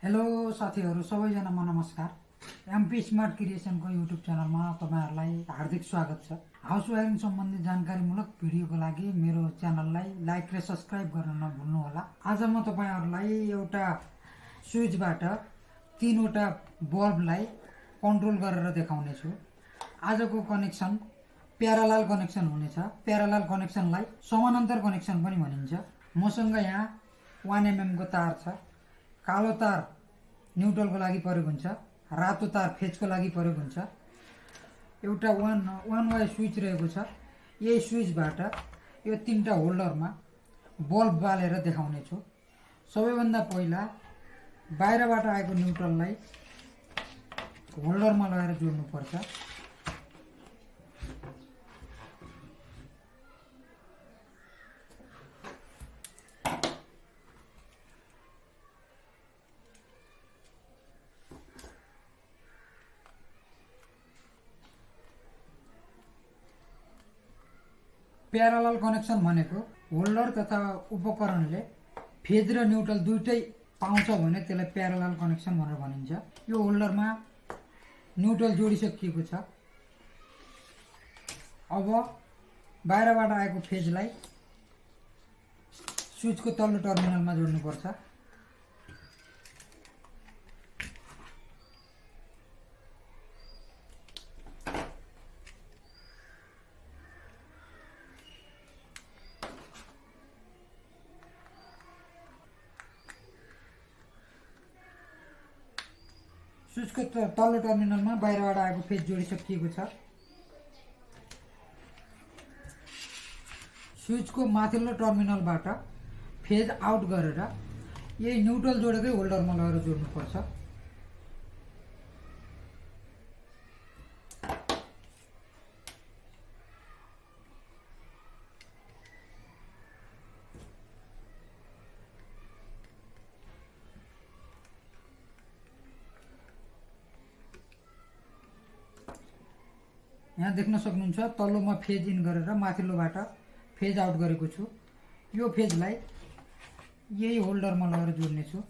Hello साथीहरू सबैजनामा नमस्कार। MP smart क्रिएसनको YouTube च्यानलमा तपाईँहरूलाई हार्दिक स्वागत छ। हाउस वायरिङ सम्बन्धी जानकारीमूलक भिडियोको लागि मेरो च्यानललाई लाइक र सब्स्क्राइब गर्न नभुल्नुहोला। आज म तपाईँहरूलाई एउटा स्विचबाट तीनवटा बल्बलाई कन्ट्रोल गरेर देखाउनेछु। आजको कनेक्सन प्यारालाल कनेक्सन हुनेछ। प्यारालाल कनेक्सनलाई समानान्तर कनेक्सन पनि भनिन्छ। मसँग यहाँ 1 mm को तार छ। कालो तार न्युट्रलको लागि प्रयोग हुन्छ, रातो तार फेजको लागि प्रयोग हुन्छ। एउटा वान वाइ स्विच रहेको छ। यही स्विचबाट यो तीनटा होल्डरमा बल्ब बालेर देखाउने छु। सबैभन्दा पहिला बाहिरबाट आएको न्युट्रललाई होल्डरमा लगाएर जोड्नुपर्छ। प्यारालाल कनेक्सन भनेको होल्डर तथा उपकरणले फेज र न्युट्रल दुइटै पाउँछ भने त्यसलाई प्यारालाल कनेक्सन भनेर भनिन्छ। यो होल्डरमा न्युट्रल जोडिसकिएको छ। अब बाहिरबाट आएको फेजलाई स्विचको तल्लो टर्मिनलमा जोड्नुपर्छ। स्विचको तल्लो टर्मिनलमा बाहिरबाट आएको फेज जोडिसकिएको छ। स्विचको माथिल्लो टर्मिनलबाट फेज आउट गरेर यही न्युट्रल जोडेकै होल्डरमा लगेर जोड्नुपर्छ। यहाँ देख्न सक्नुहुन्छ तल्लोमा फेज इन गरेर माथिल्लोबाट फेज आउट गरेको छु। यो फेजलाई यही होल्डरमा लगेर जोड्नेछु।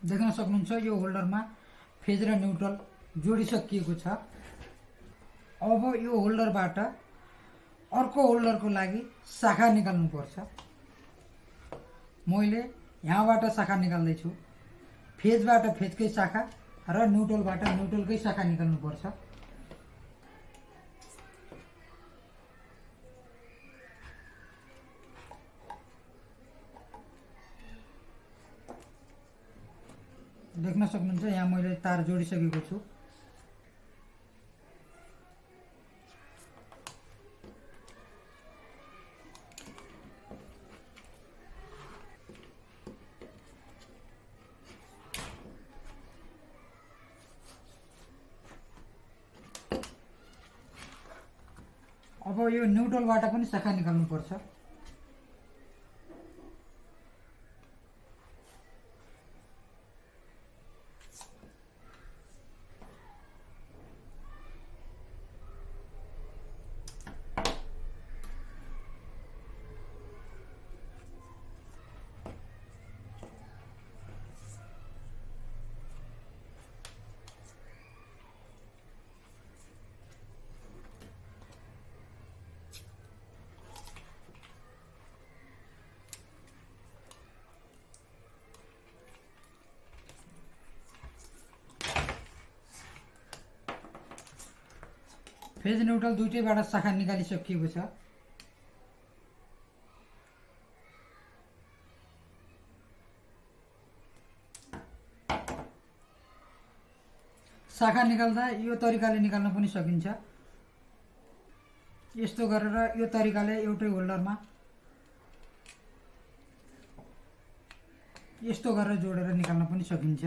देख्न सक्नुहुन्छ यो होल्डरमा फेज र न्युट्रल जोडिसकिएको छ। अब यो होल्डरबाट अर्को होल्डरको लागि शाखा निकाल्नुपर्छ। मैले यहाँबाट शाखा निकाल्दैछु। फेजबाट फेजकै शाखा र न्युट्रलबाट न्युट्रलकै शाखा निकाल्नुपर्छ। देख्न सक्नुहुन्छ यहाँ मैले तार जोडिसकेको छु। अब यो न्युट्रलबाट पनि शाखा निकाल्नुपर्छ। फेज न्युट्रल दुइटैबाट शाखा निकालिसकिएको छ। शाखा निकाल्दा यो तरिकाले निकाल्न पनि सकिन्छ। यस्तो गरेर यो तरिकाले एउटै होल्डरमा यस्तो गरेर जोडेर निकाल्न पनि सकिन्छ।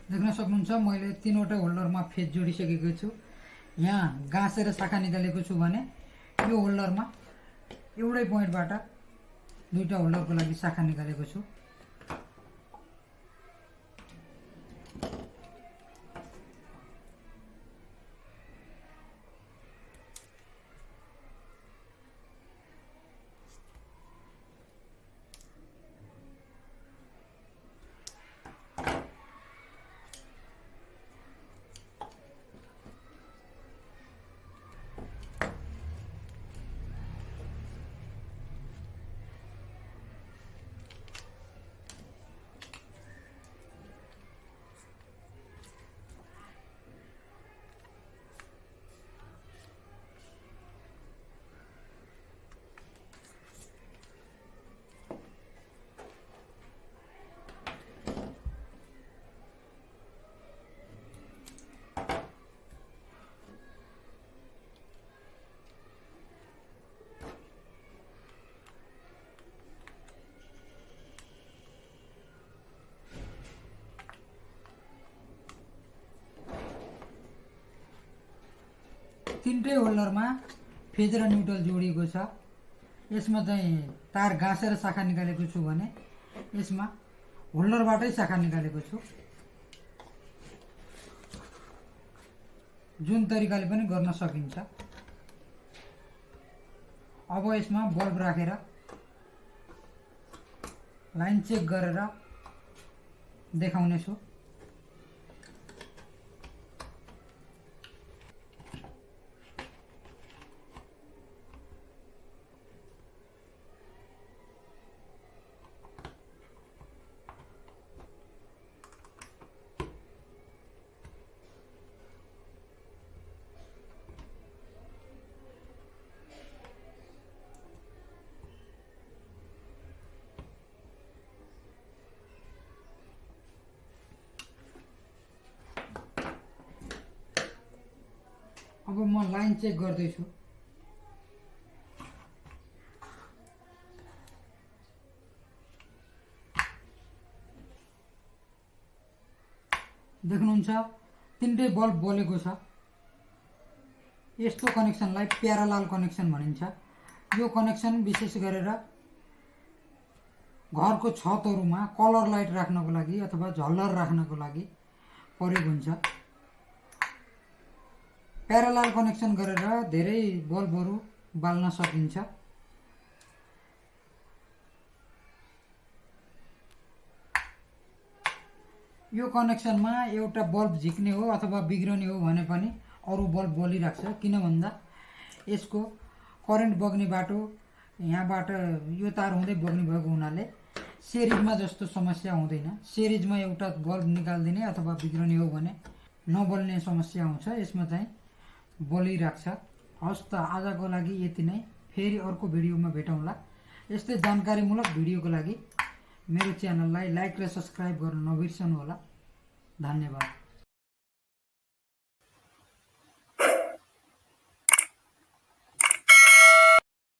देख्न सक्नुहुन्छ मैले 3वटा होल्डरमा फेज जोडिसकेको छु। यहाँ गाँसेर शाखा निकालेको छु भने यो होल्डरमा एउटै पोइन्टबाट 2टा होल्डरको लागि शाखा निकालेको छु। तीनटै होल्डरमा फेज र न्युट्रल जोडिएको छ। यसमा चाहिँ तार गाँसेर शाखा निकालेको छु भने यसमा होल्डरबाटै शाखा निकालेको छु। जुन तरिकाले पनि गर्न सकिन्छ। अब यसमा बल्ब राखेर लाइन चेक गरेर देखाउने छु। अब म लाइन चेक गर्दैछु। देख्नुहुन्छ तीनटै बल्ब बलेको छ। यस्तो कनेक्सनलाई प्यारालाल कनेक्सन भनिन्छ। यो कनेक्सन विशेष गरेर घरको छतहरुमा कलर लाइट राख्नको लागि अथवा झल्लर राख्नको लागि प्रयोग हुन्छ। प्यारालाल कनेक्सन गरेर धेरै बल्बहरू बाल्न सकिन्छ। यो कनेक्सनमा एउटा बल्ब झिक्ने हो अथवा बिग्रने हो भने पनि अरू बल्ब बलिराख्छ। किन भन्दा यसको करेन्ट बग्ने बाटो यहाँबाट यो तार हुँदै बग्ने भएको हुनाले सिरिजमा जस्तो समस्या हुँदैन। सिरिजमा एउटा बल्ब निकाल्दिने अथवा बिग्रने हो भने नबल्ने समस्या आउँछ। यसमा चाहिँ बलिराख्छ। हस् त आजको लागि यति नै। फेरि अर्को भिडियोमा भेटौँला। यस्तै जानकारीमूलक भिडियोको लागि मेरो च्यानललाई लाइक र सब्स्क्राइब गर्न नबिर्सनु होला। धन्यवाद।